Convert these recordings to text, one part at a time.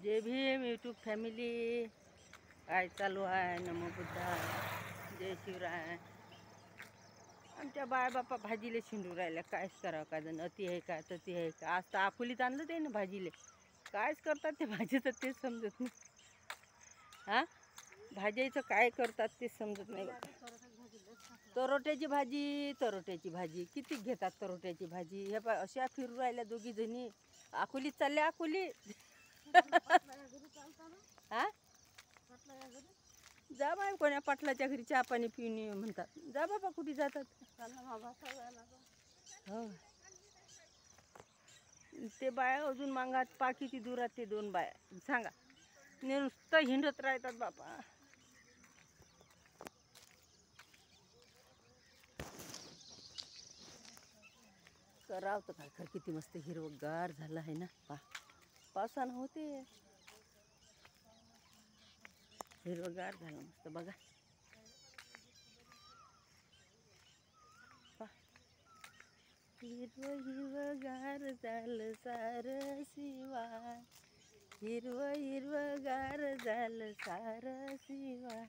जय Bhim YouTube family. काय चालू आहे? नमो बुद्धा, जय शिवराय. आमच्या बाय बापा भाजीले शिंडू राहिल्या. कायच करावं? काय जण अति आहे का तती आहे का? आज तर आकुलीत आणलं ते ना भाजीले. कायच करतात ते भाजीचं तेच समजत नाही. हां, भाज्याचं काय करतात तेच समजत नाही. तरोट्याची भाजी किती घेतात? तरोट्याची भाजी हे पा अशा फिरू राहिल्या दोघी जणी. आकुलीत चालल्या आकुली. हा, जा बाय, कोण्या पाटलाच्या घरी चहा पाणी पिऊन ये म्हणतात. जा बाबा, कुठे जातात? हो, ते बाया अजून मागात पा किती दुरात ते दोन बाया सांगा. नुसतं हिंडत राहतात बापा. करावं तर काय कर. किती मस्त हिरवगार झालं आहे ना. पावसानं होते, हिरवगार झालं मस्त बघा. हिरवगार झालं सारं शिवार, हिरवगार झालं सारं शिवार.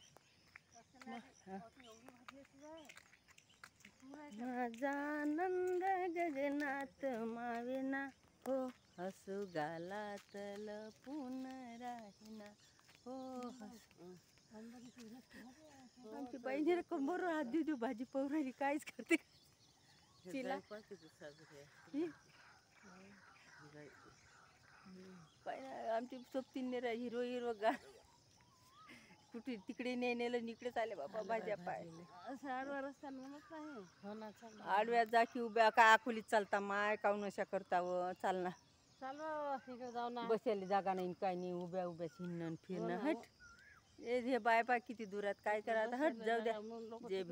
माझा आनंद गगनात मावेना, हो हसू गालात लपून राहिना, हो हसू. आमची बहिणी कंबर हात देऊ भाजी पाहू राहिली. काहीच करते तिला. आमची सोबतीने हिरवगार कुठे तिकडे नेलं इकडेच आले बाबा. भाज्या पाय आडव्या जा की उभ्या काय आखोलीत चालता माय काऊन अशा करताव. चाल ना, बसायला जागा नाही काय नाही. उभ्या उभ्या हिंडणं फिरणं. हट हे बाय पाय किती दुरात काय करा. हट जाऊ द्या. जे